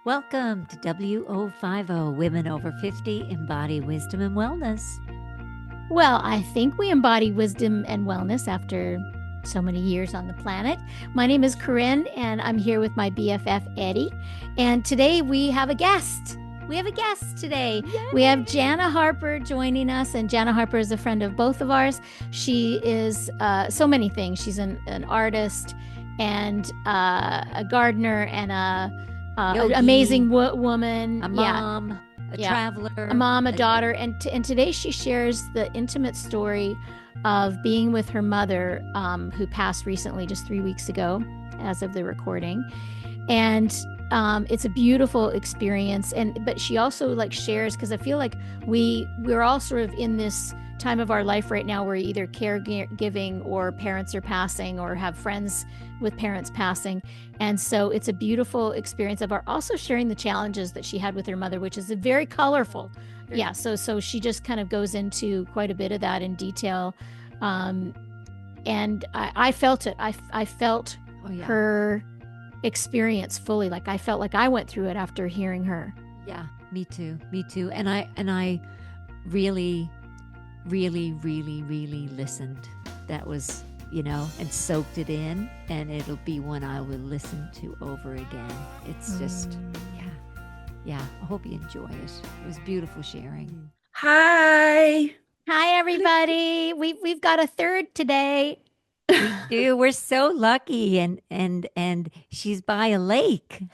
Welcome to WO50 Women Over 50 Embody Wisdom and Wellness. Well, I think we embody wisdom and wellness after so many years on the planet. My name is Corinne, and I'm here with my BFF, Eddie. And today we have a guest. We have a guest today. Yay! We have Jana Harper joining us, and Jana Harper is a friend of both of ours. She is so many things. She's an artist and a gardener and an amazing woman. A mom. A traveler, a mom, a daughter, and today she shares the intimate story of being with her mother, who passed recently, just 3 weeks ago, as of the recording, and it's a beautiful experience. But she also shares, because I feel like we're all sort of in this time of our life right now where either caregiving or parents are passing or have friends with parents passing. And so it's a beautiful experience of our also sharing the challenges that she had with her mother, which is very colorful. Yeah. So she just kind of goes into quite a bit of that in detail. And I felt it. I felt her experience fully. Like I felt like I went through it after hearing her. Yeah, me too. And I really listened. That was, and soaked it in, and it'll be one I will listen to over again. It's just, yeah. I hope you enjoy it. It was beautiful sharing. Hi, everybody. We've got a third today. We do. We're so lucky, and she's by a lake.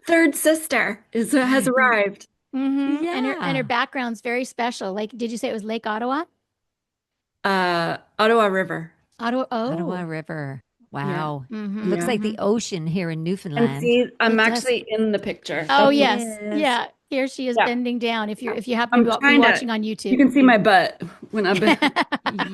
Third sister has arrived. Mm-hmm. Yeah. And her background's very special. Did you say it was Lake Ottawa? Ottawa River. Ottawa River. Wow. Yeah. Mm-hmm. It looks like the ocean here in Newfoundland. And see, I'm actually in the picture. Oh, yes. Yeah. Here she is bending down. If you happen to be watching on YouTube. You can see my butt when I'm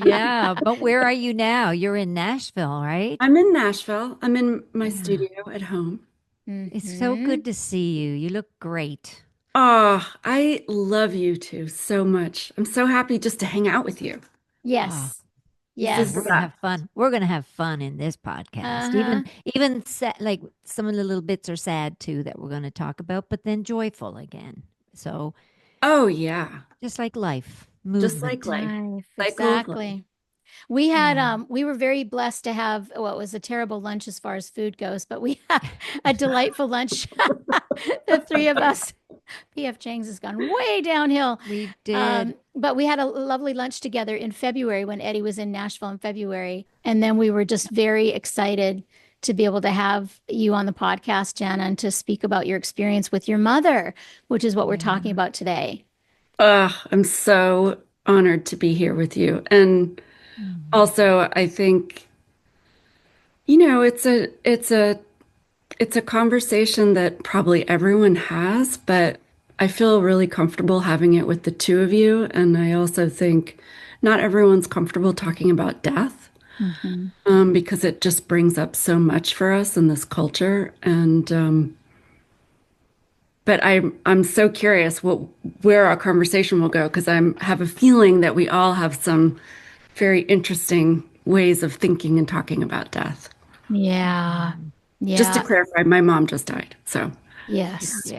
Yeah, but where are you now? You're in Nashville, right? I'm in Nashville. I'm in my studio at home. Mm-hmm. It's so good to see you. You look great. Oh, I love you two so much. I'm so happy just to hang out with you. Yes. Oh. Yes. We're gonna have fun. We're gonna have fun in this podcast. Even like some of the little bits are sad too that we're gonna talk about, but then joyful again. So, oh yeah, just like life, movement. Just like life. Exactly. We had we were very blessed to have what was a terrible lunch as far as food goes, but we had a delightful lunch. The three of us. PF Chang's has gone way downhill. We did. But we had a lovely lunch together in February when Eddie was in Nashville in February. And then we were just very excited to be able to have you on the podcast, Jana, and to speak about your experience with your mother, which is what we're talking about today. I'm so honored to be here with you. And also, I think, it's a conversation that probably everyone has, but I feel really comfortable having it with the two of you. And I also think not everyone's comfortable talking about death, because it just brings up so much for us in this culture. And but I'm so curious where our conversation will go, because I have a feeling that we all have some very interesting ways of thinking and talking about death. Yeah. Yeah. Just to clarify, my mom just died. So yes.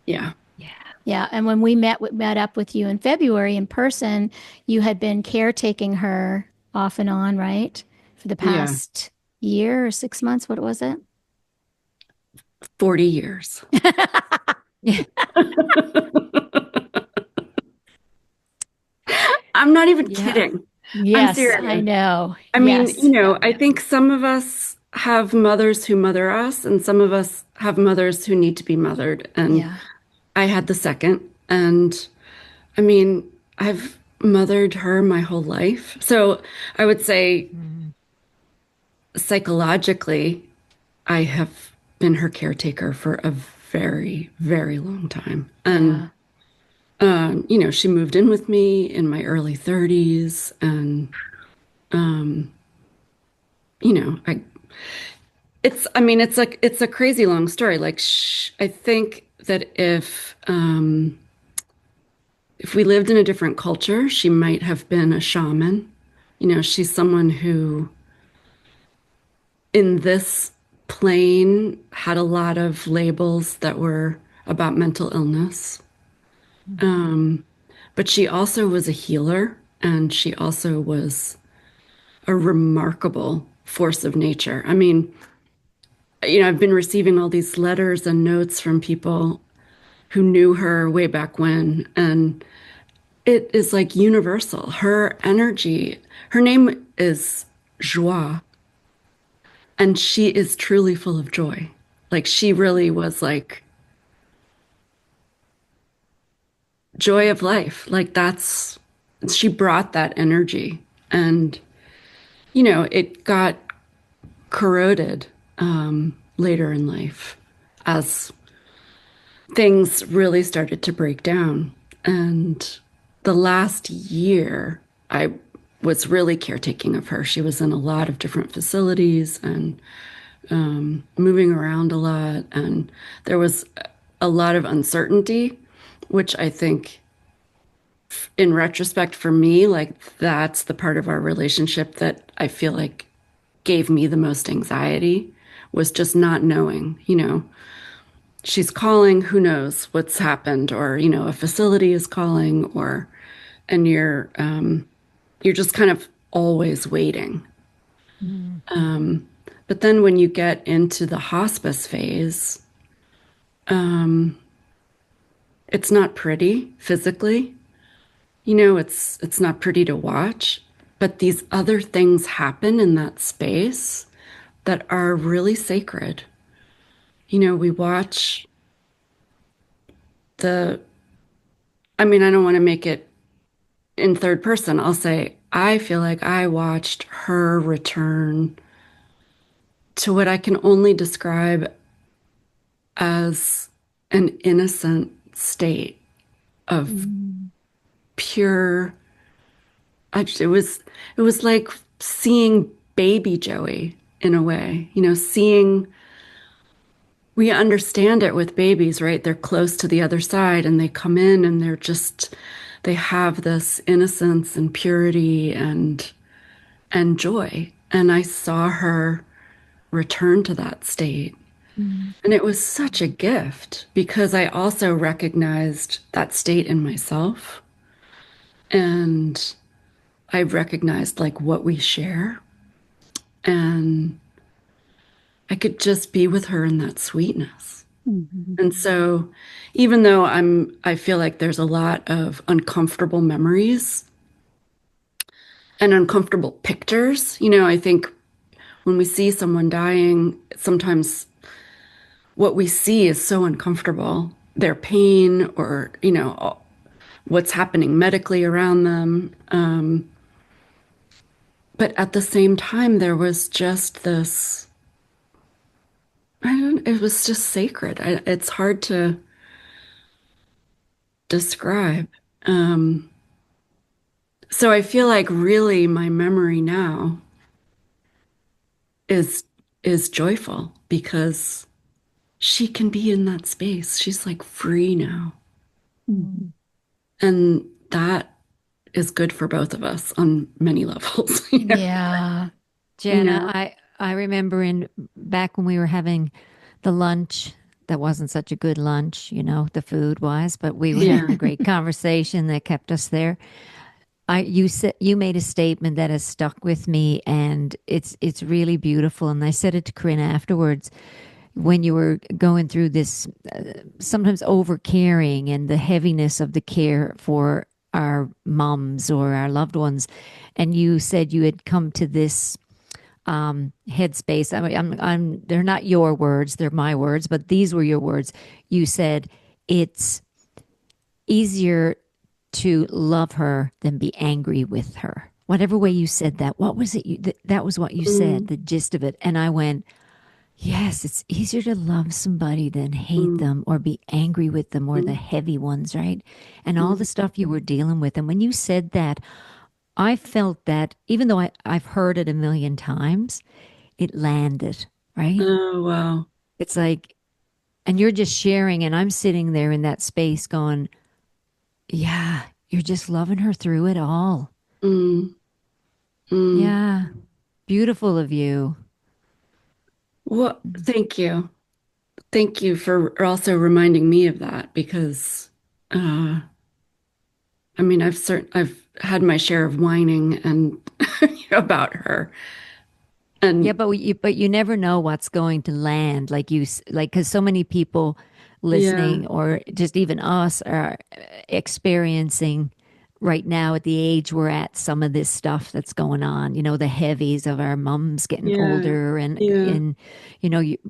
Yeah. And when we met up with you in February in person, you had been caretaking her off and on, right? For the past year or 6 months. What was it? 40 years. I'm not even kidding. Yes, I'm serious. I know. I mean, I think some of us have mothers who mother us, and some of us have mothers who need to be mothered. And I had the second. And I mean, I've mothered her my whole life. So I would say psychologically, I have been her caretaker for a very, very long time. And, she moved in with me in my early 30s. And, it's a crazy long story. I think that if we lived in a different culture, she might have been a shaman. She's someone who in this plane had a lot of labels that were about mental illness. Um, but she also was a healer, and she also was a remarkable force of nature. I mean, I've been receiving all these letters and notes from people who knew her way back when, and it is like universal. Her energy, her name is Joie, and she is truly full of joy. Like she really was like joy of life. Like she brought that energy. And, it got corroded later in life as things really started to break down. And the last year, I was really caretaking of her. She was in a lot of different facilities and moving around a lot. And there was a lot of uncertainty, which I think, in retrospect, for me, like that's the part of our relationship that I feel like gave me the most anxiety was just not knowing, she's calling, who knows what's happened, or, a facility is calling, and you're just kind of always waiting. Mm. But then when you get into the hospice phase, it's not pretty physically. It's not pretty to watch, but these other things happen in that space that are really sacred. We watch the, I mean, I don't want to make it in third person. I'll say, I feel like I watched her return to what I can only describe as an innocent state of Mm. pure, it was like seeing baby Joey in a way, seeing, we understand it with babies, right? They're close to the other side and they come in and they have this innocence and purity and joy. And I saw her return to that state. Mm. And it was such a gift because I also recognized that state in myself. And I recognized like what we share. And I could just be with her in that sweetness. Mhm. And so even though I feel like there's a lot of uncomfortable memories and uncomfortable pictures, I think when we see someone dying, sometimes what we see is so uncomfortable. Their pain or, what's happening medically around them. But at the same time, there was just this, it was just sacred. It's hard to describe. Um, so I feel like really my memory now is is joyful because she can be in that space. She's like free now. Mhm. And that is good for both of us on many levels. Yeah. You Jana, know? I remember in back when we were having the lunch that wasn't such a good lunch, the food wise, but we were Yeah. having a great conversation that kept us there. You said you made a statement that has stuck with me, and it's really beautiful. And I said it to Corinne afterwards when you were going through this sometimes over caring and the heaviness of the care for our moms or our loved ones, and you said you had come to this headspace. I mean, they're not your words, they're my words, but these were your words. You said it's easier to love her than be angry with her. Whatever way you said that, what was it? That was what you said, Mm, the gist of it. And I went, yes, it's easier to love somebody than hate mm, them or be angry with them or the mm, heavy ones, right? And all the mm. stuff you were dealing with. And when you said that, I felt that even though I've heard it a million times, it landed, right? Oh, wow. It's like, and you're just sharing, and I'm sitting there in that space going, yeah, you're just loving her through it all. Mm, mm. Yeah, beautiful of you. Well, thank you. thank you for also reminding me of that because I mean, I've had my share of whining and about her. Yeah, And but you never know what's going to land. Like because so many people yeah, listening or just even us are experiencing right now at the age we're at some of this stuff that's going on. The heavies of our mums getting yeah, older, and yeah,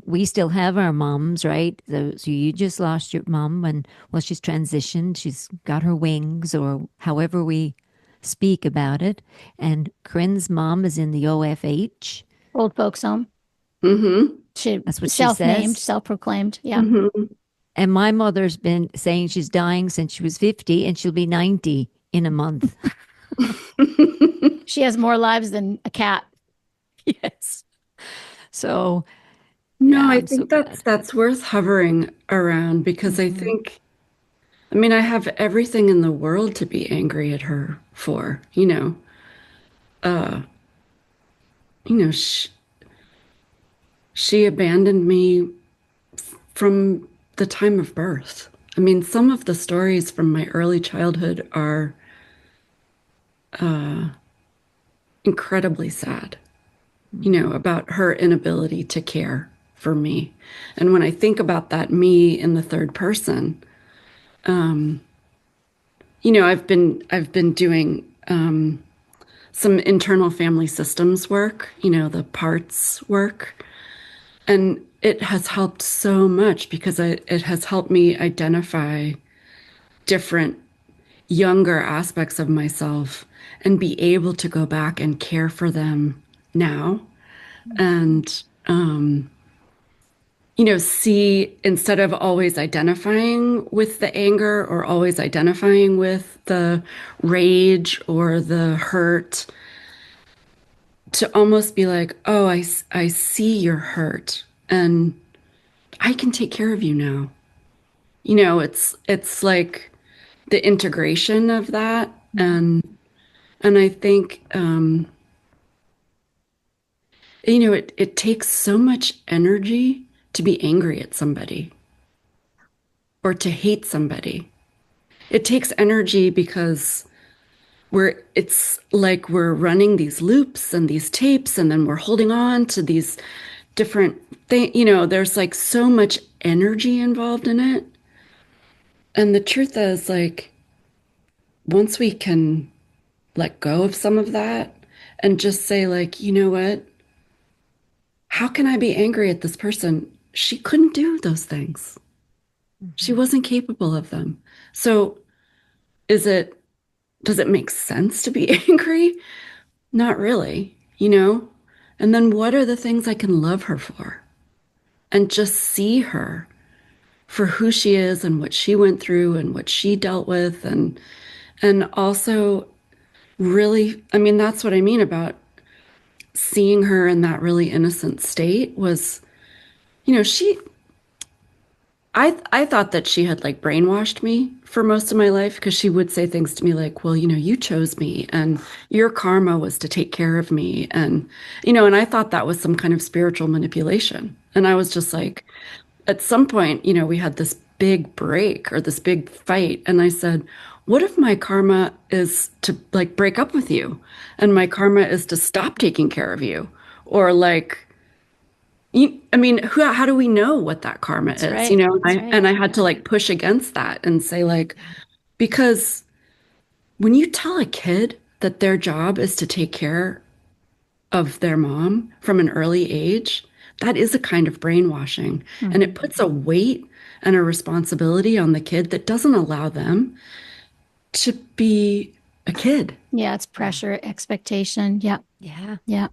we still have our mums, right? So you just lost your mum, and well, she's transitioned. She's got her wings, or however we speak about it. And Corinne's mom is in the OFH. Old folks home. mm-hmm, She That's what she self-named, says. self-proclaimed. Yeah. mm-hmm. And my mother's been saying she's dying since she was 50 and she'll be 90 in a month. She has more lives than a cat. Yes. So, No, yeah, I I'm so think glad. that's worth hovering around because I Hmm. think, I mean, I have everything in the world to be angry at her for, uh, she abandoned me from the time of birth. I mean, some of the stories from my early childhood are incredibly sad, about her inability to care for me. And when I think about that me in the third person, I've been doing some internal family systems work, the parts work, and it has helped so much because it has helped me identify different younger aspects of myself and be able to go back and care for them now and see instead of always identifying with the anger or always identifying with the rage or the hurt, to almost be like, oh, I see you're hurt and I can take care of you now. It's like the integration of that. And I think, it takes so much energy to be angry at somebody or to hate somebody. It takes energy because it's like we're running these loops and these tapes, and then we're holding on to these different things. There's like so much energy involved in it. And the truth is, like, once we can let go of some of that and just say, like, you know what? How can I be angry at this person? She couldn't do those things. She Hmm. wasn't capable of them. So is it, does it make sense to be angry? Not really, And then what are the things I can love her for? And just see her for who she is and what she went through and what she dealt with, and also really, I mean, that's what I mean about seeing her in that really innocent state was, she I thought that she had like brainwashed me for most of my life because she would say things to me like, well, you chose me and your karma was to take care of me. And I thought that was some kind of spiritual manipulation. And I was just like, at some point, we had this big break or this big fight. And I said, what if my karma is to like break up with you? And my karma is to stop taking care of you? Or like, I mean, how do we know what that karma That's is? right. That's And right. I had to like push against that and say like, because when you tell a kid that their job is to take care of their mom from an early age, that is a kind of brainwashing. And it Mhm. puts a weight and a responsibility on the kid that doesn't allow them to be a kid, Yeah, it's Yeah. pressure, expectation. Yeah. Yeah. Yeah.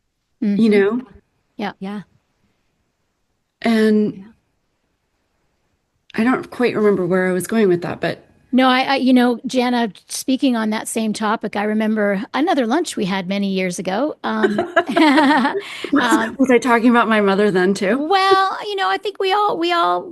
you Hmm. know? Yeah. Yeah. And Yeah. I don't quite remember where I was going with that, but No, Jana, speaking on that same topic, I remember another lunch we had many years ago. was, Um, was I talking about my mother then too? well, I think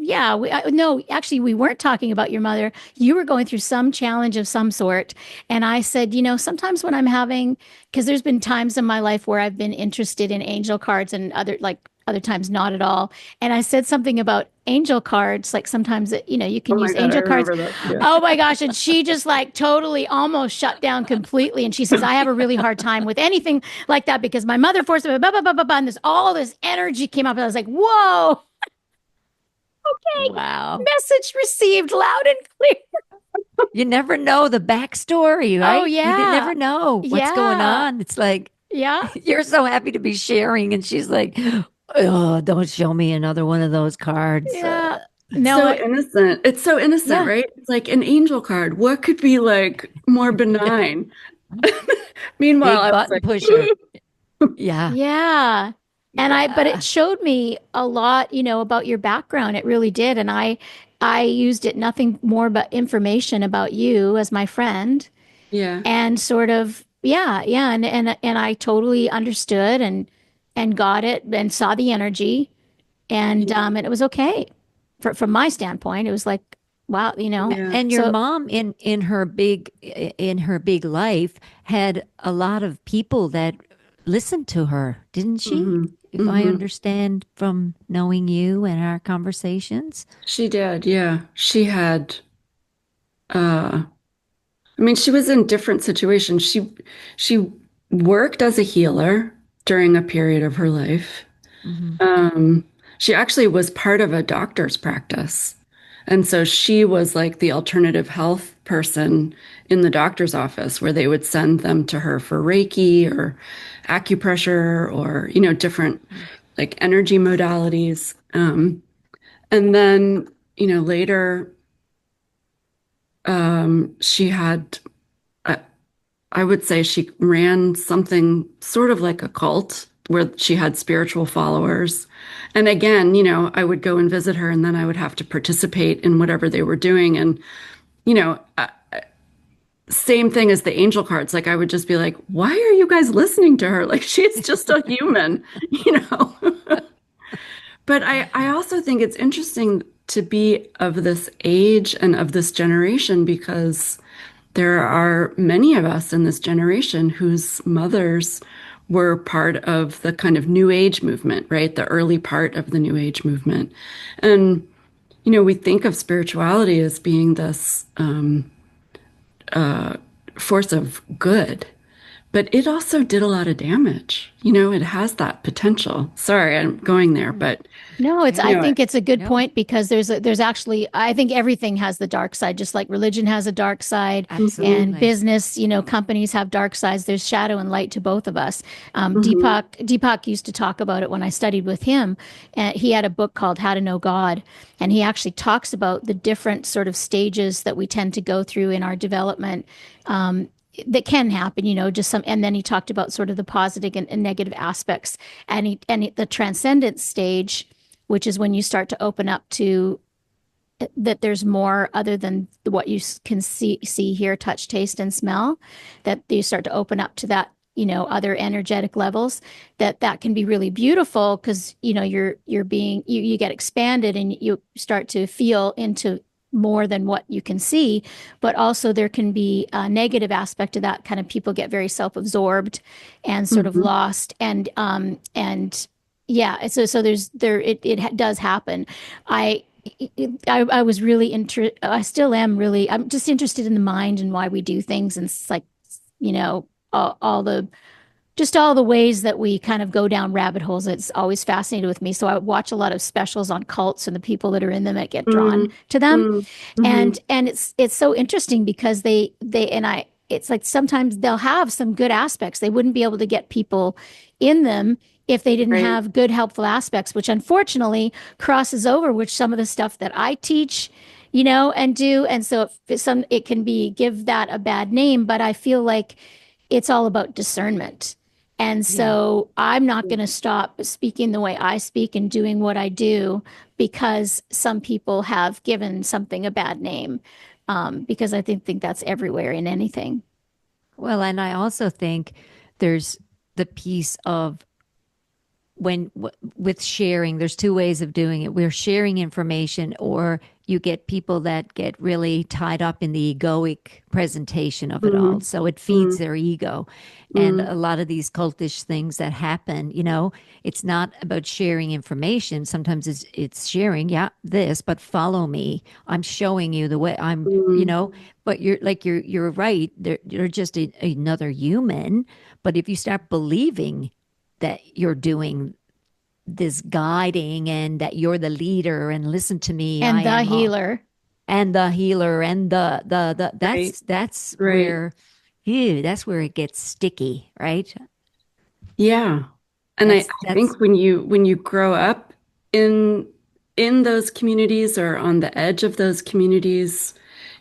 yeah, no, actually, we weren't talking about your mother. You were going through some challenge of some sort. And I said, sometimes when I'm having, because there's been times in my life where I've been interested in angel cards and other other times not at all. And I said something about angel cards, like sometimes you Oh can my use God, I angel cards. remember that. Yeah. Oh my gosh. And she just like totally almost shut down completely. And she says, I have a really hard time with anything like that because my mother forced me, blah, blah, blah, blah, blah. And all this energy came up. And I was like, whoa, Wow. message received loud and clear. You never know the backstory, Oh, right? You yeah. never know what's going Yeah. on. It's like Yeah. you're so happy to be sharing, and she's like, "Oh, don't show me another one of those cards." Yeah. It's No, so innocent. It's so innocent, yeah. right? It's like an angel card. What could be like more benign? Meanwhile, Big I was button like, pusher. Yeah, Yeah. But it yeah. showed me a lot, about your background. It really did. And I used it nothing more but information about you as my friend yeah, and sort of, yeah, yeah. And I totally understood and got it and saw the energy and it was okay. From my standpoint, it was like, wow, yeah. And your so mom in her big life had a lot of people that listened to her, didn't she? hmm If I hmm understand from knowing you and our conversations. She did, yeah. She had, I mean, she was in different situations. She worked as a healer during a period of her life. Hmm. Um, she actually was part of a doctor's practice. And so she was like the alternative health person in the doctor's office where they would send them to her for Reiki or acupressure or, different like energy modalities. And then, later, she had, uh, I would say she ran something sort of like a cult where she had spiritual followers. And again, I would go and visit her and then I would have to participate in whatever they were doing. And, you know, uh, same thing as the angel cards. Like I would just be like, why are you guys listening to her? Like she's just a human, you know? But I also think it's interesting to be of this age and of this generation because there are many of us in this generation whose mothers were part of the kind of New Age movement, right? The early part of the New Age movement. And, we think of spirituality as being this force of good, but it also did a lot of damage. It has that potential. Sorry, I'm going there, but, no, I Yeah. think it's a good No, point because there's actually, I think everything has the dark side, just like religion has a dark side and absolutely. business, companies have dark sides. There's shadow and light to both of us. Mhm. Deepak used to talk about it when I studied with him. He had a book called How to Know God, and he actually talks about the different sort of stages that we tend to go through in our development. That can happen, just some, and then he talked about sort of the positive and negative aspects, the transcendent stage, which is when you start to open up to that there's more other than what you can see, hear, touch, taste, and smell. That you start to open up to that, other energetic levels. That can be really beautiful because you're being you get expanded and you start to feel into more than what you can see, but also there can be a negative aspect of that. Kind of people get very self-absorbed and sort of Mhm. lost and yeah, so it does happen. I I was really I still am really. I'm just interested in the mind and why we do things, and it's like all the just all the ways that we kind of go down rabbit holes. It's always fascinated with me. So I watch a lot of specials on cults and the people that are in them that get drawn mm to them, mm and mhm. it's so interesting because they and I it's like sometimes they'll have some good aspects. They wouldn't be able to get people in them if they didn't Right. have good helpful aspects, which unfortunately crosses over with some of the stuff that I teach, and do. And so it can be give that a bad name, but I feel like it's all about discernment. And Yeah. so I'm not going to stop speaking the way I speak and doing what I do because some people have given something a bad name. Because I think that's everywhere in anything. Well, and I also think there's the piece of with sharing, there's two ways of doing it. We're sharing information or you get people that get really tied up in the egoic presentation of it all. Mm, So it feeds mm, their ego. And mm, a lot of these cultish things that happen, it's not about sharing information. Sometimes it's sharing, yeah, this, but follow me. I'm showing you the way mm. but you're right. You're just another human. But if you start believing that you're doing this guiding and that you're the leader and listen to me, I And the am all healer. and the healer and the Right, that's right. where ew, that's where it gets sticky, right? Yeah. And I That's think when you grow up in in those communities or on the edge of those communities,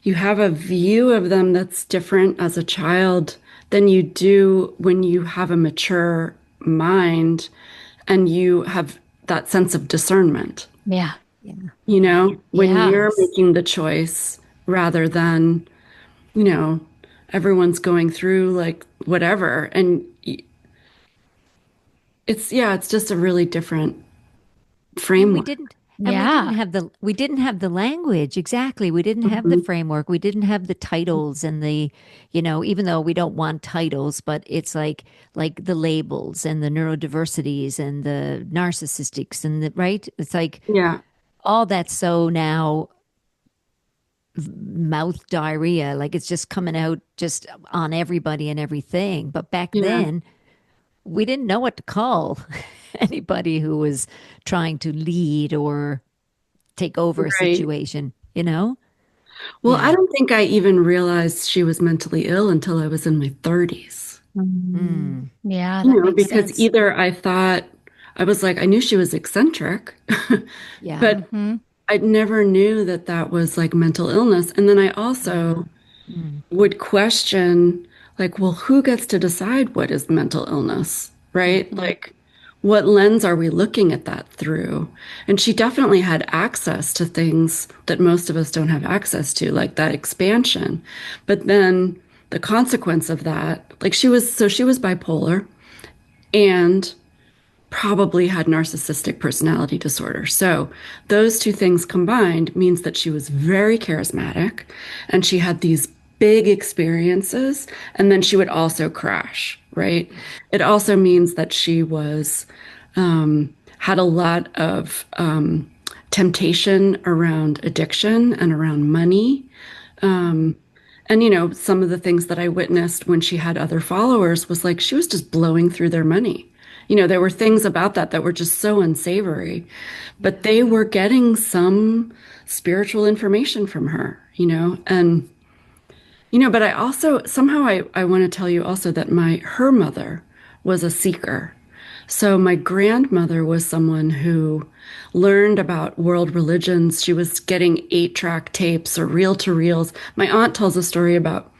you have a view of them that's different as a child than you do when you have a mature mind and you have that sense of discernment. Yeah. yeah. When Yeah. you're Yes. making the choice rather than, you know, everyone's going through like whatever. And it's just a really different And framework. Yeah. we didn't have the language. Exactly. We didn't have the Mhm. framework. We didn't have the titles and even though we don't want titles, but it's like the labels and the neurodiversities and the narcissistics and the right. It's like Yeah, all that's so now mouth diarrhea, like it's just coming out just on everybody and everything. But back yeah, then, we didn't know what to call anybody who was trying to lead or take over a right. situation, you know? Well, I Yeah. don't think I even realized she was mentally ill until I was in my 30s. Yeah, that makes Because sense. either I thought I was like, I knew she was eccentric, Yeah. but I never knew that that was like mental illness. And then I also Yeah. Mm. would question, like, well, who gets to decide what is mental illness, right? Mhm. Like, what lens are we looking at that through? And she definitely had access to things that most of us don't have access to, like that expansion. But then the consequence of that, like she was bipolar and probably had narcissistic personality disorder. So those two things combined means that she was very charismatic and she had these big experiences and then she would also crash, right? It also means that she was had a lot of temptation around addiction and around money. And some of the things that I witnessed when she had other followers was like she was just blowing through their money. There were things about that were just so unsavory, but Yeah. they were getting some spiritual information from her, and but I also somehow I want to tell you also that her mother was a seeker. So my grandmother was someone who learned about world religions. She was getting 8-track tapes or reel to reels. My aunt tells a story about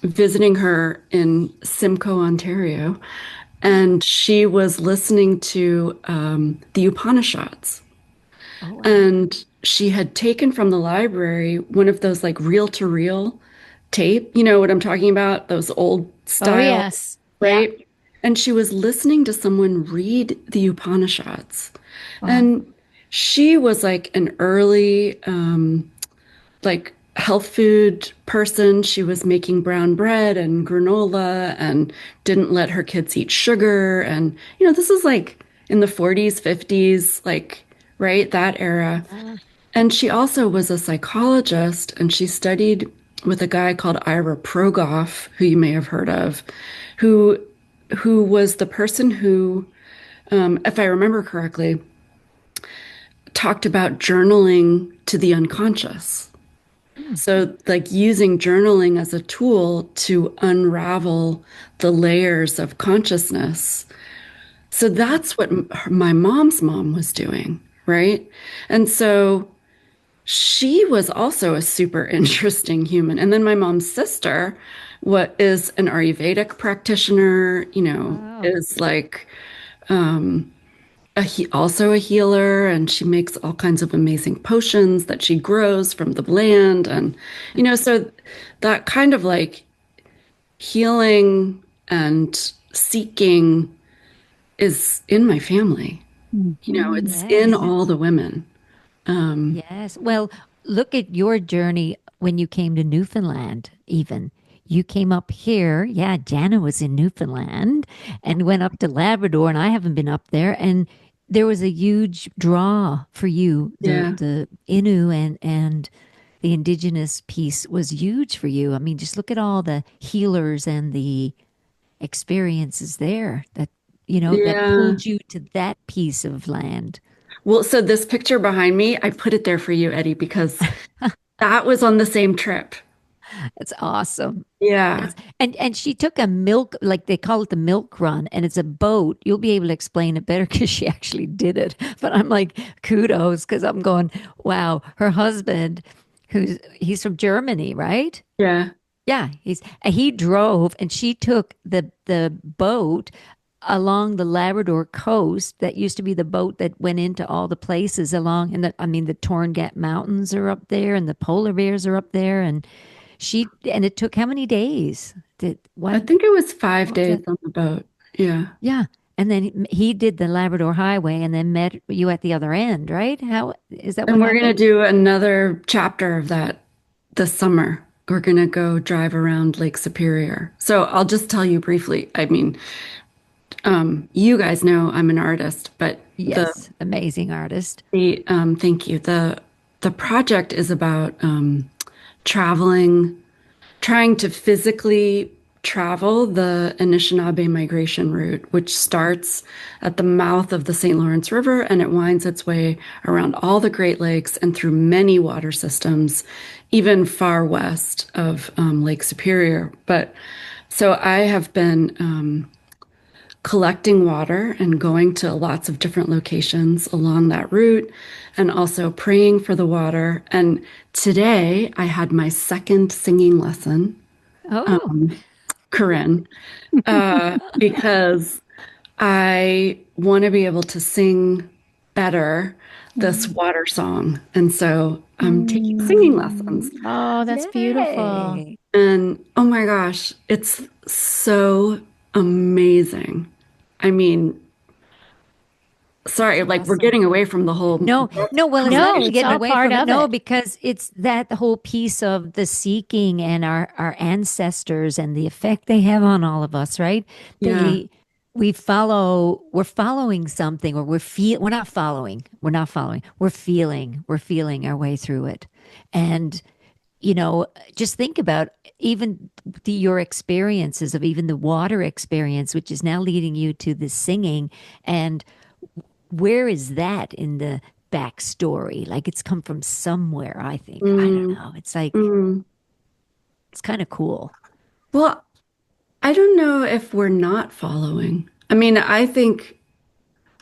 visiting her in Simcoe, Ontario, and she was listening to the Upanishads. Oh, wow. And she had taken from the library one of those like reel to reel tape. You know what I'm talking about? Those old Oh, style, yes. Yeah. right? And she was listening to someone read the Upanishads. Wow. And she was like an early, like health food person. She was making brown bread and granola and didn't let her kids eat sugar. And, this is like in the 40s, 50s, like, right, that era. Yeah. And she also was a psychologist and she studied with a guy called Ira Progoff, who you may have heard of, who who was the person who, if I remember correctly, talked about journaling to the unconscious. Mm. So, like using journaling as a tool to unravel the layers of consciousness. So, that's what my mom's mom was doing, right? And so, she was also a super interesting human. And then my mom's sister, what is an Ayurvedic practitioner, Wow. is like also a healer, and she makes all kinds of amazing potions that she grows from the land. And, so that kind of like healing and seeking is in my family. Mhm. It's in Yes. all the women. Um, Yes. Well, look at your journey when you came to Newfoundland, even. You came up here. Yeah, Jana was in Newfoundland and went up to Labrador, and I haven't been up there. And there was a huge draw for you. The Yeah. the Innu and the indigenous piece was huge for you. I mean, just look at all the healers and the experiences there that that Yeah. pulled you to that piece of land. Well, so this picture behind me, I put it there for you, Eddie, because that was on the same trip. That's awesome. Yeah. That's and she took a milk, like they call it the milk run, and it's a boat. You'll be able to explain it better because she actually did it. But I'm like, kudos, because I'm going, wow, her husband, he's from Germany, right? Yeah. Yeah, he drove and she took the boat along the Labrador coast that used to be the boat that went into all the places along, and I mean the Torngat Mountains are up there and the polar bears are up there, and it took how many days? Did I what think it was five what was days it? on the boat. Yeah. Yeah. And then he did the Labrador Highway and then met you at the other end, right? How is that And what we're going to happened? do another chapter of that this summer. We're going to go drive around Lake Superior. So I'll just tell you briefly. I mean, you guys know I'm an artist, but Yes, amazing artist. thank you. The project is about traveling, trying to physically travel the Anishinaabe migration route, which starts at the mouth of the St. Lawrence River and it winds its way around all the Great Lakes and through many water systems, even far west of Lake Superior. But so I have been collecting water and going to lots of different locations along that route and also praying for the water. And today I had my second singing lesson, Oh, Corinne, because I want to be able to sing better this Mm. water song. And so I'm taking singing lessons. Mm. Oh, that's beautiful. yay. And oh my gosh, it's so amazing. I mean, sorry, It's like we're awesome. getting away from the whole No, no, well, it's not that No, you're it's getting all away part from it. of No, it. because it's that whole piece of the seeking and our ancestors and the effect they have on all of us, right? Yeah. We're following something, or we're not following. We're feeling our way through it. And just think about even your experiences of even the water experience, which is now leading you to the singing. And where is that in the backstory? Like it's come from somewhere, I think. I don't Mm, know. It's like, mm. it's kind of cool. Well, I don't know if we're not following. I mean, I think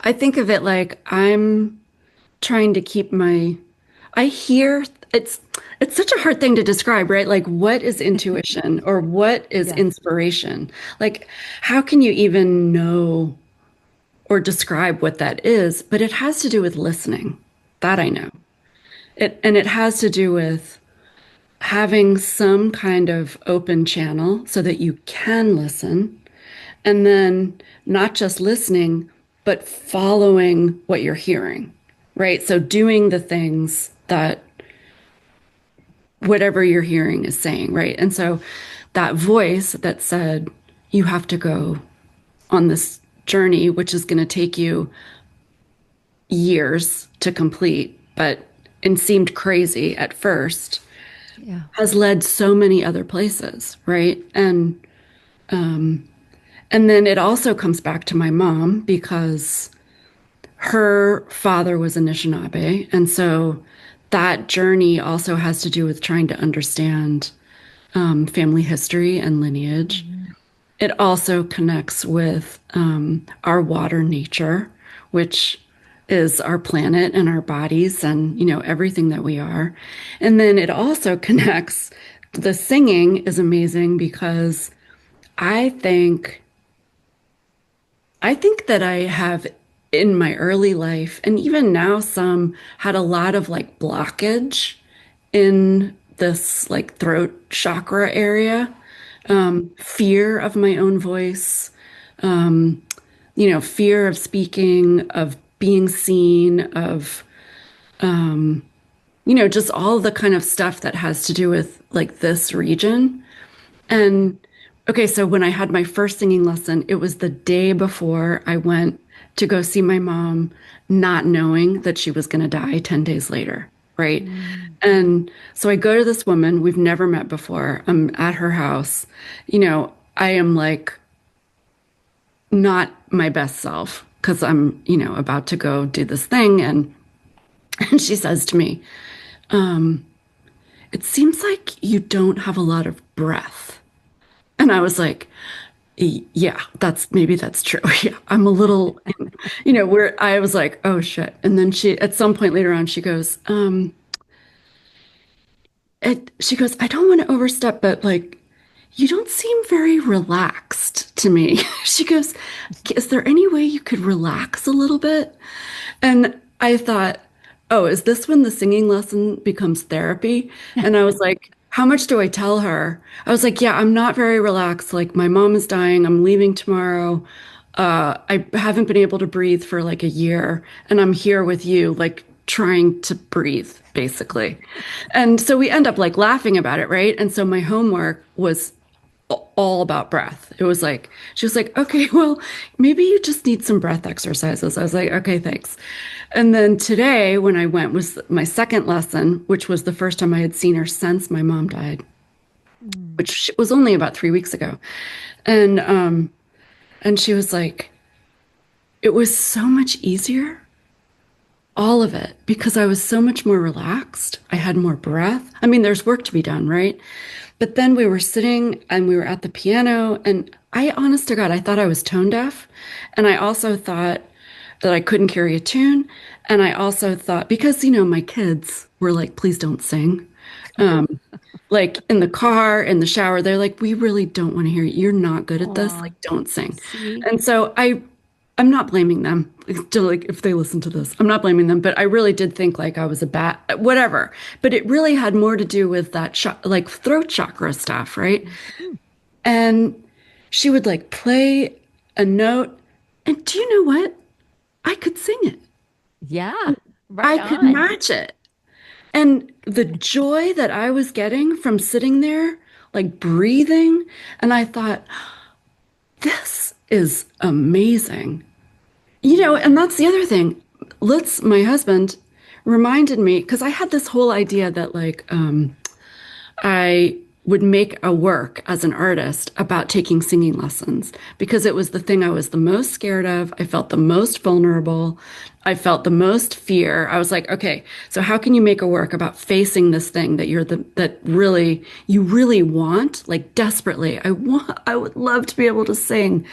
of it like I'm trying to keep my I hear it's such a hard thing to describe, right? Like what is intuition or what is Yeah. inspiration? Like how can you even know or describe what that is? But it has to do with listening. That I know. It has to do with having some kind of open channel so that you can listen and then not just listening, but following what you're hearing, right? So doing the things that whatever you're hearing is saying, right? And so that voice that said, you have to go on this journey, which is going to take you years to complete, but and seemed crazy at first, Yeah. has led so many other places, right? And then it also comes back to my mom because her father was Anishinaabe. And so that journey also has to do with trying to understand family history and lineage. Mhm. It also connects with our water nature, which is our planet and our bodies and, everything that we are. And then it also connects, the singing is amazing because I think I think that I have in my early life and even now some had a lot of like blockage in this like throat chakra area, fear of my own voice, fear of speaking, of being seen, of just all the kind of stuff that has to do with like this region. And okay, so when I had my first singing lesson, it was the day before I went to go see my mom, not knowing that she was going to die 10 days later, right? Mm. And so I go to this woman we've never met before. I'm at her house. I am like not my best self because I'm, about to go do this thing. And she says to me, it seems like you don't have a lot of breath. And I was like, yeah, maybe that's true. Yeah, I'm a little, where I was like, oh shit. And then at some point later on, she goes, I don't want to overstep, but like, you don't seem very relaxed to me. She goes, is there any way you could relax a little bit? And I thought, oh, is this when the singing lesson becomes therapy? And I was like, how much do I tell her? I was like, yeah, I'm not very relaxed. Like, my mom is dying. I'm leaving tomorrow. I haven't been able to breathe for like a year, and I'm here with you, like trying to breathe, basically. And so we end up like laughing about it, right? And so my homework was all about breath. It was like, she was like, okay, well, maybe you just need some breath exercises. I was like, okay, thanks. And then today, when I went, was my second lesson, which was the first time I had seen her since my mom died, Mm. which was only about 3 weeks ago. And she was like, it was so much easier, all of it, because I was so much more relaxed. I had more breath. I mean, there's work to be done, right? But then we were sitting and we were at the piano, and honest to God, I thought I was tone deaf. And I also thought that I couldn't carry a tune. And I also thought, because, my kids were like, please don't sing. Um, like in the car, in the shower, they're like, we really don't want to hear you. You're not good at this. Aw, Like, don't sing. see? And so I'm not blaming them. Still, like, if they listen to this, I'm not blaming them. But I really did think like I was a bad, whatever. But it really had more to do with that like throat chakra stuff, right? Mm. And she would like play a note, and do you know what? I could sing it. Yeah, right I could on. match it. And the joy that I was getting from sitting there, like breathing, and I thought, this is amazing. And that's the other thing. My husband reminded me, because I had this whole idea that like I would make a work as an artist about taking singing lessons because it was the thing I was the most scared of. I felt the most vulnerable. I felt the most fear. I was like, okay, so how can you make a work about facing this thing that you really want, like desperately? I would love to be able to sing,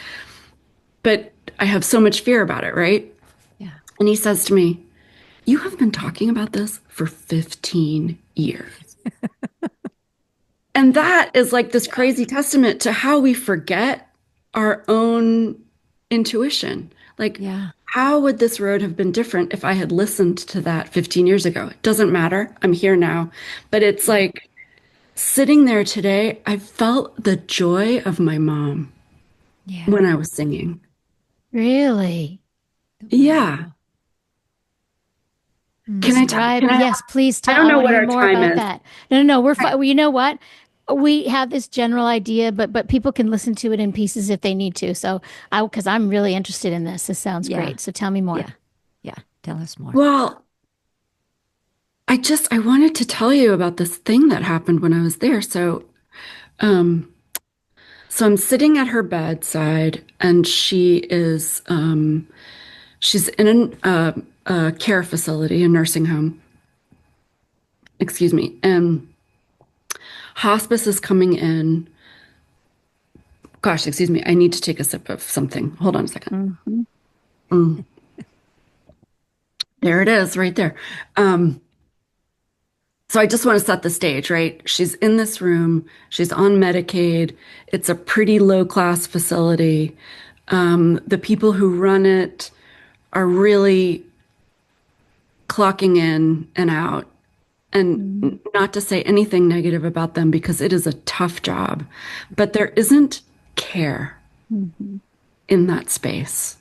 but I have so much fear about it, right? Yeah. And he says to me, you have been talking about this for 15 years. And that is like this Yeah. crazy testament to how we forget our own intuition. Like, Yeah. how would this road have been different if I had listened to that 15 years ago? It doesn't matter. I'm here now. But it's like sitting there today, I felt the joy of my mom Yeah. when I was singing. Really? Yeah. Wow. Can I Mm. tell? Describe. Can I? Yes, please I tell. don't I know want to what hear our more time about is. that. No, no, no. We're fine. Well, you know what? We have this general idea, but people can listen to it in pieces if they need to. So because I'm really interested in this. This sounds Yeah. great. So tell me more. Yeah. Yeah. Tell us more. Well, I wanted to tell you about this thing that happened when I was there. Um, so I'm sitting at her bedside, and she's in a care facility, a nursing home, excuse me, and hospice is coming in. Gosh, excuse me, I need to take a sip of something. Hold on a second. Mhm. Mm, there it is, right there. Um, so I just want to set the stage, right? She's in this room. She's on Medicaid. It's a pretty low class facility. The people who run it are really clocking in and out. And Mhm. not to say anything negative about them because it is a tough job, but there isn't care Mhm. in that space.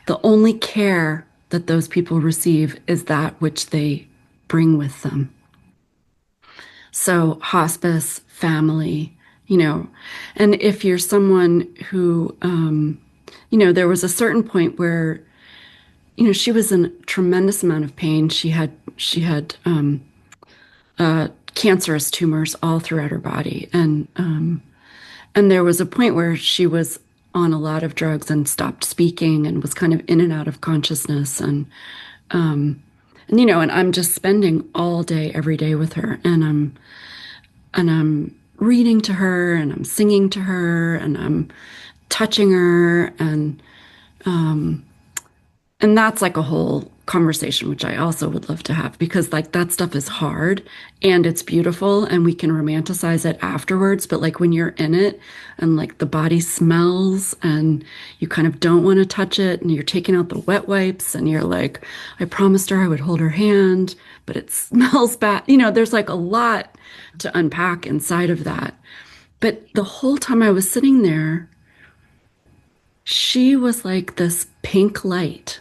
The only care that those people receive is that which they bring with them. So hospice, family, you know, and if you're someone who, there was a certain point where, she was in a tremendous amount of pain. She had cancerous tumors all throughout her body, and there was a point where she was on a lot of drugs and stopped speaking and was kind of in and out of consciousness, and I'm just spending all day every day with her, and I'm reading to her, and I'm singing to her, and I'm touching her, and that's like a whole conversation, which I also would love to have, because like that stuff is hard and it's beautiful and we can romanticize it afterwards. But like when you're in it and like the body smells and you kind of don't want to touch it and you're taking out the wet wipes and you're like, I promised her I would hold her hand, but it smells bad. There's like a lot to unpack inside of that. But the whole time I was sitting there, she was like this pink light.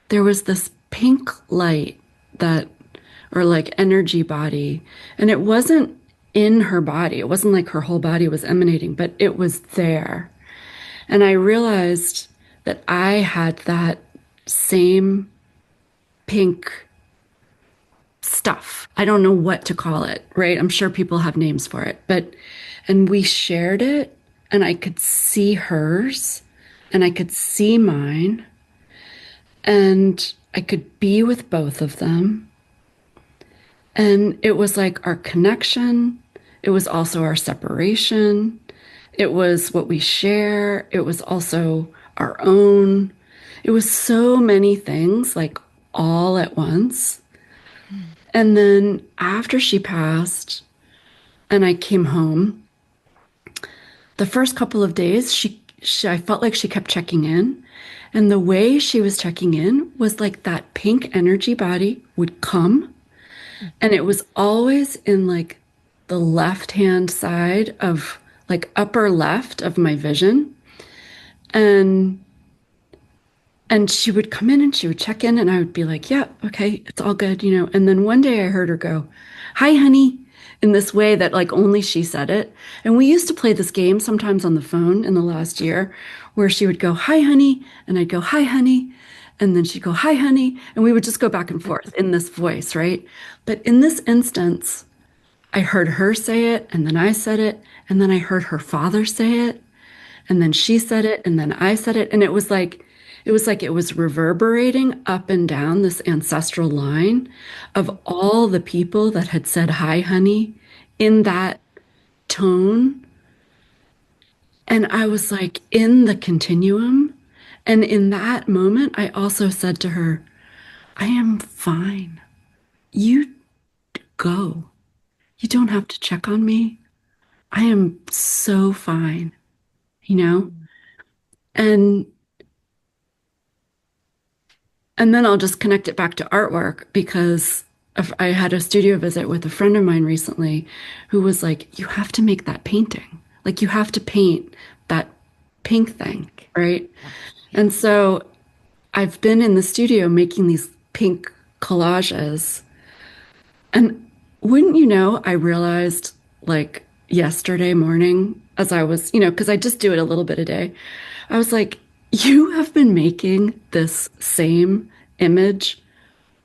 There was this pink light that, or like energy body, and it wasn't in her body. It wasn't like her whole body was emanating, but it was there. And I realized that I had that same pink stuff. I don't know what to call it, right? I'm sure people have names for it, and we shared it, and I could see hers, and I could see mine. And I could be with both of them. And it was like our connection. It was also our separation. It was what we share. It was also our own. It was so many things, like all at once. And then after she passed and I came home, the first couple of days, I felt like she kept checking in. And the way she was checking in was like that pink energy body would come, and it was always in like the left-hand side of like upper left of my vision. And she would come in and she would check in, and I would be like, yeah, okay, it's all good, And then one day I heard her go, hi, honey, in this way that like only she said it. And we used to play this game sometimes on the phone in the last year where she would go, hi, honey. And I'd go, hi, honey. And then she'd go, hi, honey. And we would just go back and forth in this voice, right? But in this instance, I heard her say it, and then I said it, and then I heard her father say it, and then she said it, and then I said it. And it was reverberating up and down this ancestral line of all the people that had said, hi, honey, in that tone. And I was like in the continuum. And in that moment, I also said to her, I am fine. You go. You don't have to check on me. I am so fine, you know? And And then I'll just connect it back to artwork, because I had a studio visit with a friend of mine recently who was like, you have to make that painting. Like, you have to paint that pink thing, right? And so I've been in the studio making these pink collages. And wouldn't you know, I realized like yesterday morning as I was, because I just do it a little bit a day, I was like, you have been making this same image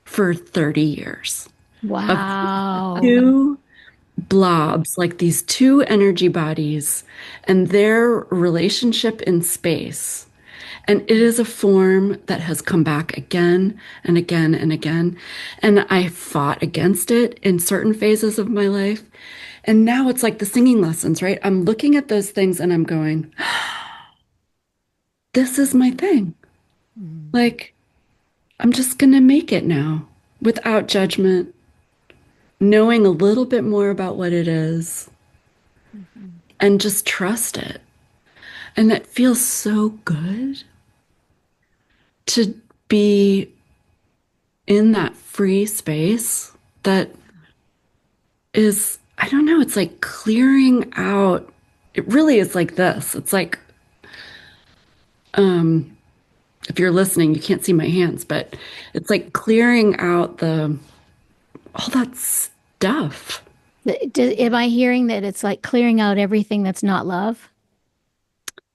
for 30 years. Wow. Two blobs, like these two energy bodies and their relationship in space. And it is a form that has come back again and again and again. And I fought against it in certain phases of my life. And now it's like the singing lessons, right? I'm looking at those things and I'm going, this is my thing. Like, I'm just going to make it now without judgment, knowing a little bit more about what it is, and just trust it. And that feels so good to be in that free space that is, I don't know, it's like clearing out. It really is like this. It's like, if you're listening, you can't see my hands, but it's like clearing out all that stuff. Am I hearing that it's like clearing out everything that's not love?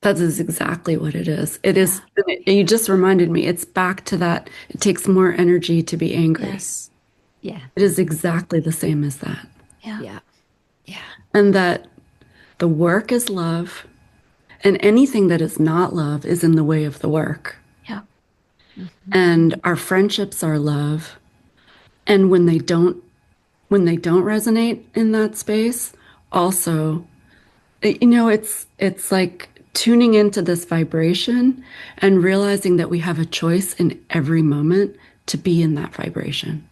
That is exactly what it is. It Yeah. is, you just reminded me, it's back to that. It takes more energy to be angry. Yes. Yeah. It is exactly the same as that. Yeah. Yeah. Yeah. And that the work is love, and anything that is not love is in the way of the work. Yeah. And our friendships are love. And when they don't resonate in that space, also, it's like tuning into this vibration and realizing that we have a choice in every moment to be in that vibration.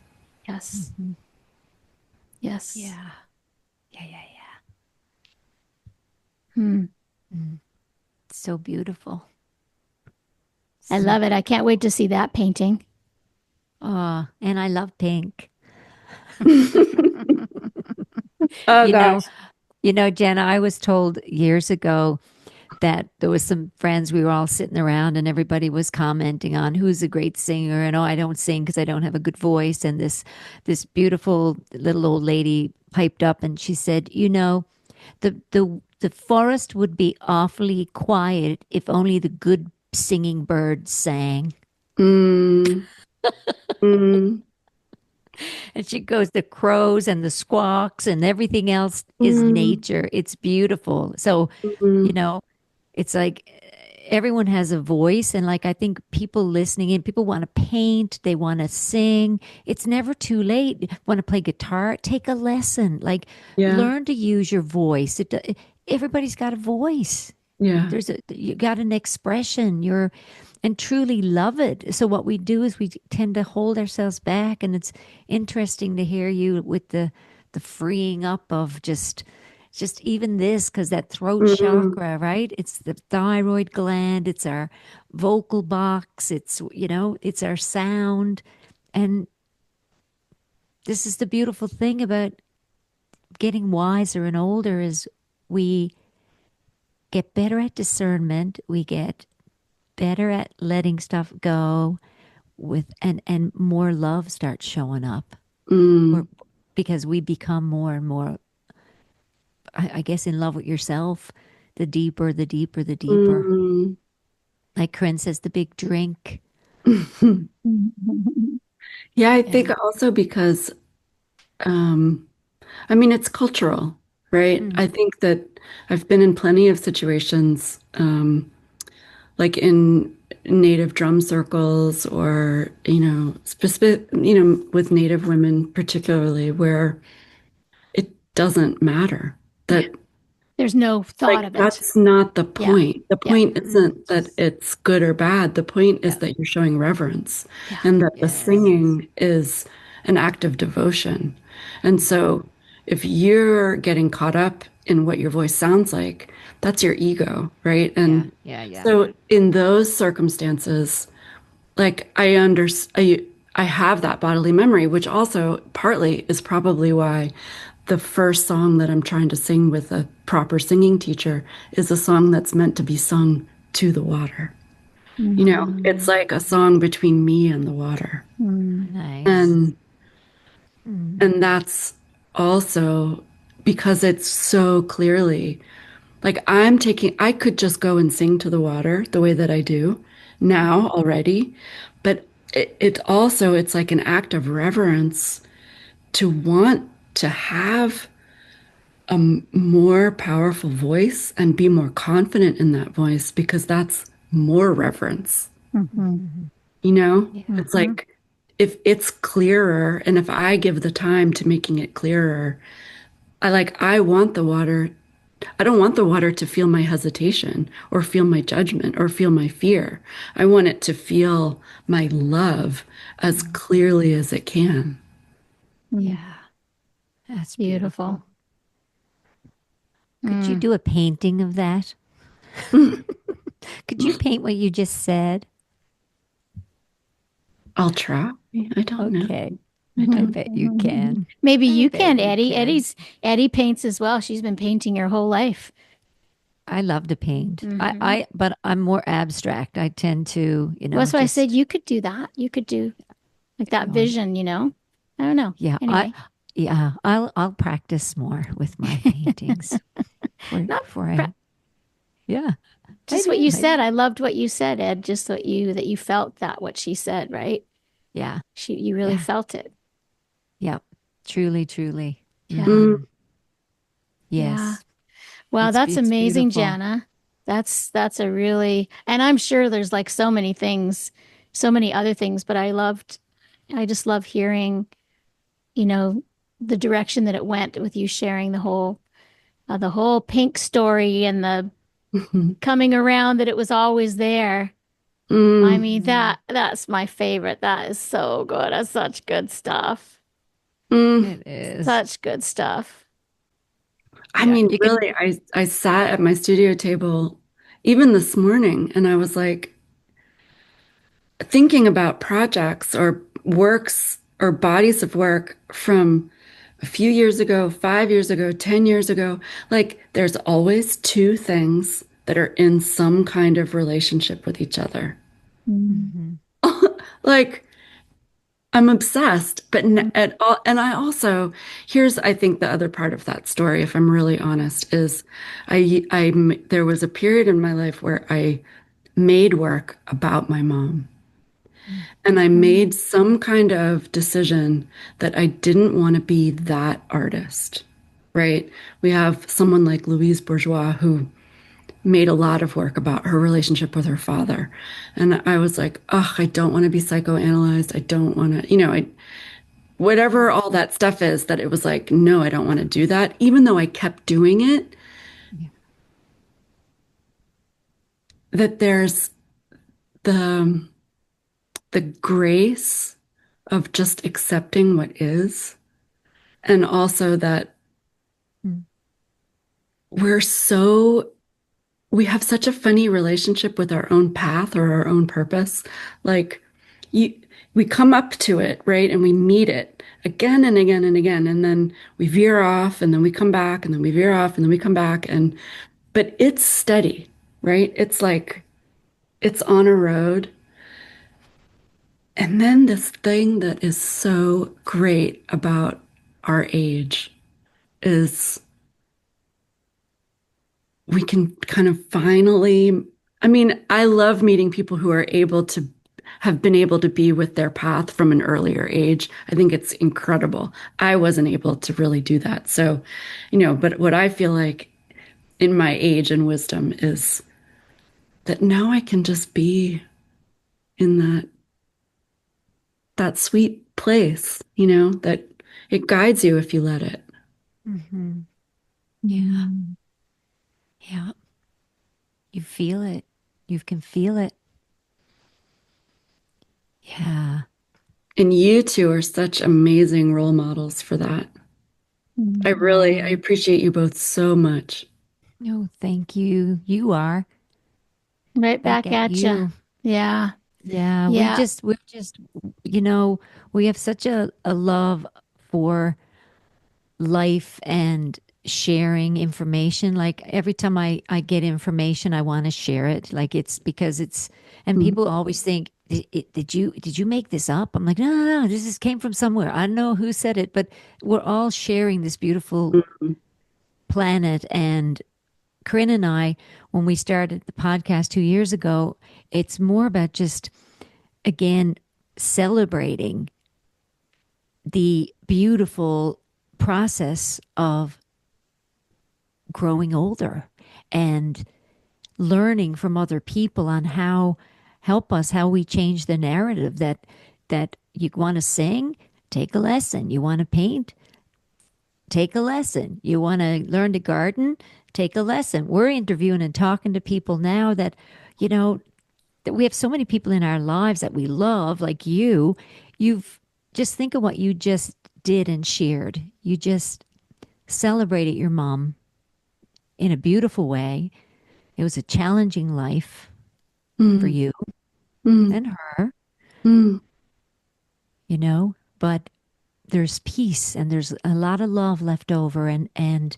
Yes. Yes. Yeah. Yeah. Yeah. Hmm. Yeah. So beautiful. I love it. I can't wait to see that painting. Oh, and I love pink. Oh You know, gosh. Jenna, I was told years ago that there was some friends, we were all sitting around and everybody was commenting on who's a great singer, and oh, I don't sing because I don't have a good voice. And this beautiful little old lady piped up and she said, the forest would be awfully quiet if only the good singing birds sang. Mm, mm, And she goes, the crows and the squawks and everything else is mm, nature. It's beautiful. So, you mm, know, it's like everyone has a voice. And like, I think people listening in, people want to paint, they want to sing. It's never too late. Want to play guitar? Take a lesson. Like, yeah, learn to use your voice. Everybody's got a voice. yeah. You got an expression. And truly love it. So what we do is we tend to hold ourselves back, and it's interesting to hear you with the freeing up of just even this, because that throat Mm, chakra, right? It's the thyroid gland, it's our vocal box, it's our sound. And this is the beautiful thing about getting wiser and older is we get better at discernment, we get better at letting stuff go, and more love starts showing up. We're, mm, because we become more and more, I guess, in love with yourself. The deeper, the deeper, the deeper. mm. Like Corinne says, the big drink. Yeah, I think Yeah. also because um I mean it's cultural, right? Mm. I think that I've been in plenty of situations like in native drum circles or specific with native women particularly where it doesn't matter Yeah. that There's no thought like of it. that's not the Yeah. point. The Yeah. point isn't that it's good or bad. The point is Yeah. that you're showing reverence Yeah. and that the Yes. singing is an act of devotion. And so if you're getting caught up in what your voice sounds like, that's your ego, right? Yeah. And Yeah. Yeah. so in those circumstances, like I have that bodily memory, which also partly is probably why the first song that I'm trying to sing with a proper singing teacher is a song that's meant to be sung to the water. It's Mhm. like a song between me and the water. Mm. Nice. And Mm. and that's also because it's so clearly like I could just go and sing to the water the way that I do now already, but it's like an act of reverence to want to have a more powerful voice and be more confident in that voice because that's more reverence. Mhm. Mhm. Yeah. It's Mhm. like if it's clearer and if I give the time to making it clearer, I want the water. I don't want the water to feel my hesitation or feel my judgment or feel my fear. I want it to feel my love as Mm. clearly as it can. Mm. Yeah. That's Beautiful. beautiful. Could you Mm. do a painting of that? Mm, Could you paint what you just said? I'll try. I don't know. Okay. I I don't. bet you can. Maybe I you bet can, you Eddie. can. Eddie paints as well. She's been painting her whole life. I love to paint. Hmm. But I'm more abstract. I tend to, Well, that's why I said just, you could do that. You could do like you that know, vision. I don't know. Yeah, Anyway, I'll practice more with my paintings not before pra- I. Yeah, I just what do. you I said. do. I loved what you said, Ed. Just that you felt that what she said, right? Yeah, You really yeah, felt it. yeah. Truly, truly. Yeah. Mm. Yeah. Yes, Wow, that's it's amazing, beautiful. Jana. That's a really, and I'm sure there's like so many things, so many other things, but I just love hearing, you know, the direction that it went with you sharing the whole pink story and the coming around that it was always there. I Mm. mean, Mm, that's my favorite. That is so good. That's such good stuff. Mm. it is. Such good stuff. I Yeah, mean, you can. really, I sat at my studio table even this morning and I was like thinking about projects or works or bodies of work from a few years ago, 5 years ago, 10 years ago. Like, there's always two things that are in some kind of relationship with each other. Mm. Mhm. Like, I'm obsessed, but at all, and I also, here's, I think the other part of that story, if I'm really honest, is there was a period in my life where I made work about my mom. Mm, And I Mm. made some kind of decision that I didn't want to be that artist, right? We have someone like Louise Bourgeois who made a lot of work about her relationship with her father. And I was like, oh, I don't want to be psychoanalyzed. I don't want to, whatever all that stuff is, that it was like, no, I don't want to do that. Even though I kept doing it, yeah. that there's the the grace of just accepting what is. And also that Mm, we're so we have such a funny relationship with our own path or our own purpose. Like you we come up to it, right? And we meet it again and again and again. And then we veer off and then we come back and then we veer off and then we come back. And but it's steady, right? It's like it's on a road. And then this thing that is so great about our age is we can kind of finally, I mean, I love meeting people who are able to have been able to be with their path from an earlier age. I think it's incredible. I wasn't able to really do that. So, but what I feel like in my age and wisdom is that now I can just be in that sweet place, that it guides you if you let it. mhm. Yeah, Mm. yeah. You feel it. You can feel it. Yeah. And you two are such amazing role models for that. I Mm. appreciate you both so much. No, thank you. You are Right back back at at you. you. Yeah. Yeah, Yeah. we're just, you know, we have such a love for life and sharing information. Like every time I get information, I want to share it. Like it's because it's, and Mm, people always think, did you make this up? I'm like, no, no, no, this is came from somewhere. I don't know who said it, but we're all sharing this beautiful mm, planet. And Corinne and I, when we started the podcast 2 years ago, it's more about just, again, celebrating the beautiful process of growing older and learning from other people on how help us how we change the narrative that you want to sing, take a lesson. You want to paint, take a lesson. You want to learn to garden, take a lesson. We're interviewing and talking to people now that, you know, that we have so many people in our lives that we love, like you. You've just think of what you just did and shared. You just celebrated your mom in a beautiful way. It was a challenging life for mm, you mm, and her, mm, but there's peace and there's a lot of love left over, and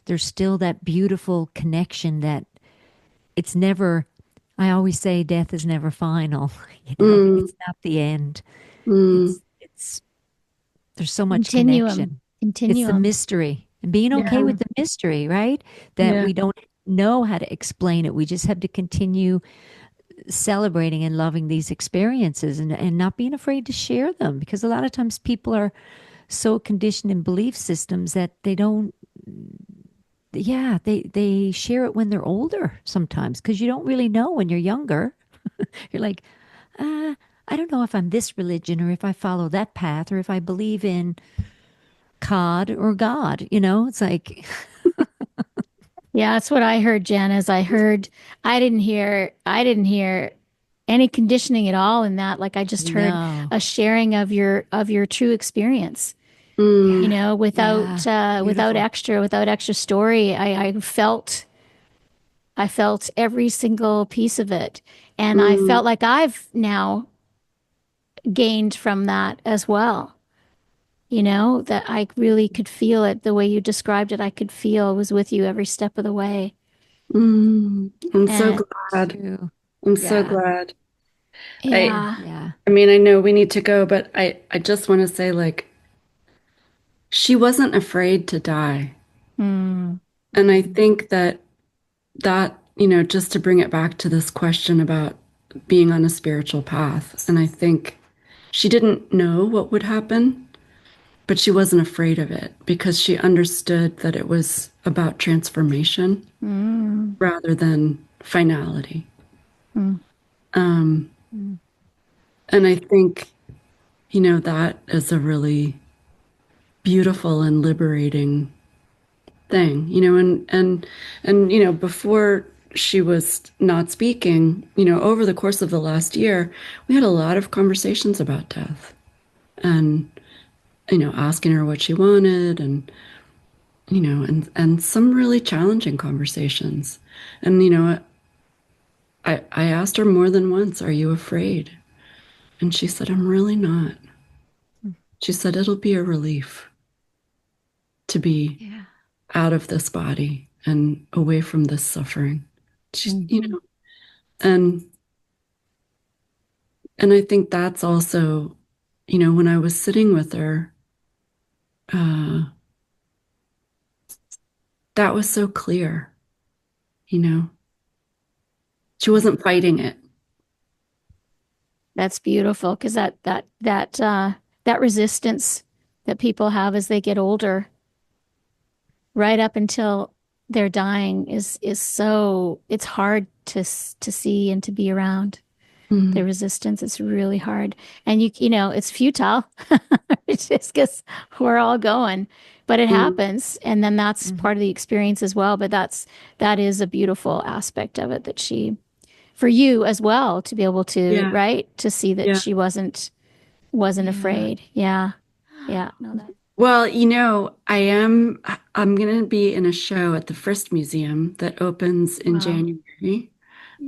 there's still that beautiful connection that it's never, I always say death is never final. mm, It's not the end. mm, It's There's so much Continuum. connection. It's the Continuum. mystery and being okay Yeah. with the mystery, right? That Yeah. we don't know how to explain it. We just have to continue celebrating and loving these experiences and not being afraid to share them because a lot of times people are so conditioned in belief systems that they don't, yeah, they share it when they're older sometimes because you don't really know when you're younger. You're like, I don't know if I'm this religion or if I follow that path or if I believe in cod or God. It's like, Yeah, that's what I heard, Jen, is I didn't hear any conditioning at all in that. Like I just heard no. a sharing of your true experience, Yeah. Yeah. Beautiful. without extra story. I felt every single piece of it. And I Mm, felt like I've now gained from that as well. That I really could feel it the way you described it. I could feel it was with you every step of the way. I'm so And glad. True. I'm so Yeah. glad. I yeah. Yeah. I mean, I know we need to go, but I just want to say like she wasn't afraid to die. Mm, And I Mm. think that, just to bring it back to this question about being on a spiritual path, and I think she didn't know what would happen, but she wasn't afraid of it because she understood that it was about transformation mm, rather than finality. mm. Um, Mm. and I think, that is a really beautiful and liberating thing, and before she was not speaking, over the course of the last year, we had a lot of conversations about death and, asking her what she wanted and some really challenging conversations. And, I asked her more than once, "Are you afraid?" And she said, "I'm really not." She said, "It'll be a relief to be Yeah. out of this body and away from this suffering. She's, you Mhm. know, and and I think that's also, when I was sitting with her, uh, that was so clear, you know. She Yeah. wasn't fighting it. That's beautiful because that resistance that people have as they get older, right up until they're dying, is so it's hard to see and to be around. The Mm, resistance is really hard, and it's futile. It's just because we're all going, but it mm, happens, and then that's Mhm. part of the experience as well. But that is a beautiful aspect of it that she for you as well to be able to yeah, right to see that yeah. she wasn't Yeah. afraid. Yeah. Yeah. No, that. Well, I'm going to be in a show at the Frist Museum that opens in Wow. January,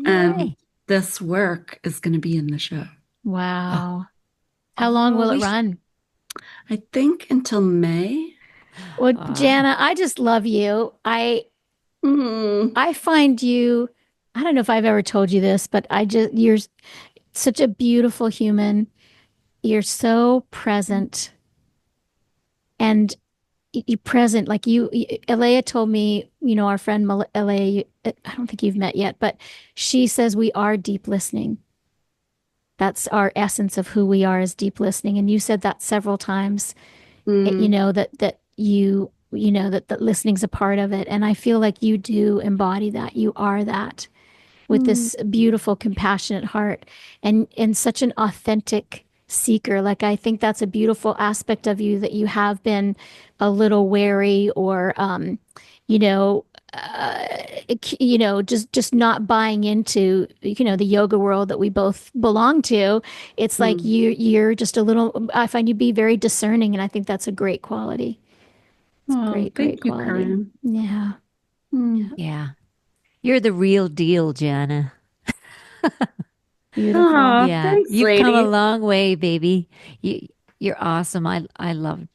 and Yay. this work is going to be in the show. Wow. How long Oh, will it run? I think until May. Well, uh, Jana, I just love you. Mm, I find you, I don't know if I've ever told you this, but you're such a beautiful human. You're so present and you present like Alea told me, our friend Alea, I don't think you've met yet, but she says we are deep listening. That's our essence of who we are is deep listening. And you said that several times, mm, that listening's a part of it. And I feel like you do embody that. You are that with mm, this beautiful, compassionate heart and such an authentic seeker. Like I think that's a beautiful aspect of you that you have been a little wary or you know, uh, just not buying into the yoga world that we both belong to. It's like mm. you're just a little. I find you be very discerning, and I think that's a great quality. It's a Oh, great, great thank you, quality. Karen. Yeah. Mm. yeah. You're the real deal, Jana. Beautiful. Oh, Yeah. thanks, You've come a lady. long way, baby. You're awesome. I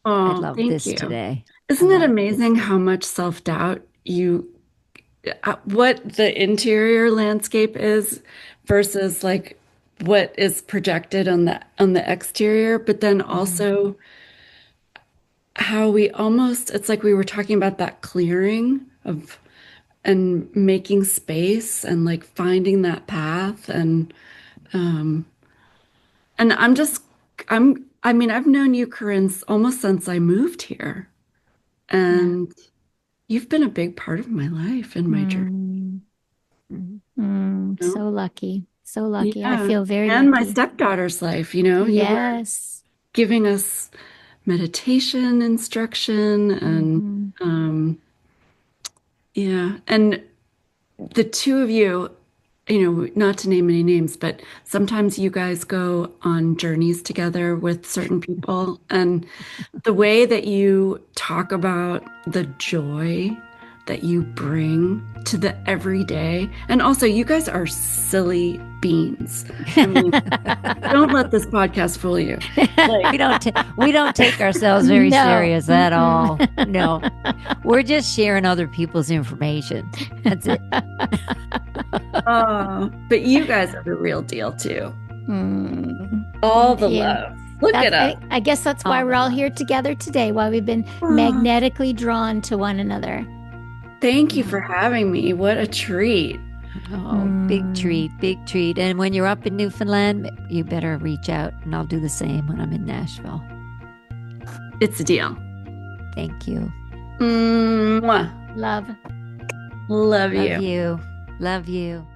Oh, love thank this you. today. I Isn't it love this amazing today. how much self-doubt what the interior landscape is versus like what is projected on the exterior, but then Hmm. also how we almost, it's like we were talking about that clearing of and making space and like finding that path um and I mean, I've known you, Corinne, almost since I moved here. Yeah. And you've been a big part of my life and my journey. Mm, You know? so lucky. So lucky. I Yeah. feel very And my lucky. stepdaughter's life, you were Yes. giving us meditation instruction and Hmm. yeah. And the two of you, not to name any names, but sometimes you guys go on journeys together with certain people. And the way that you talk about the joy that you bring to the everyday, and also you guys are silly beans. I mean, don't let this podcast fool you. We don't take ourselves very No. serious at all. No, we're just sharing other people's information. That's it. But you guys are the real deal too. Mm, All the thank you. love. Look at us. I guess that's why All we're the all love. here together today, why we've been Aw. magnetically drawn to one another. Thank you for having me. What a treat. Oh, big treat, big treat. And when you're up in Newfoundland, you better reach out, and I'll do the same when I'm in Nashville. It's a deal. Thank you. Mwah. Love. Love you. Love you. Love you.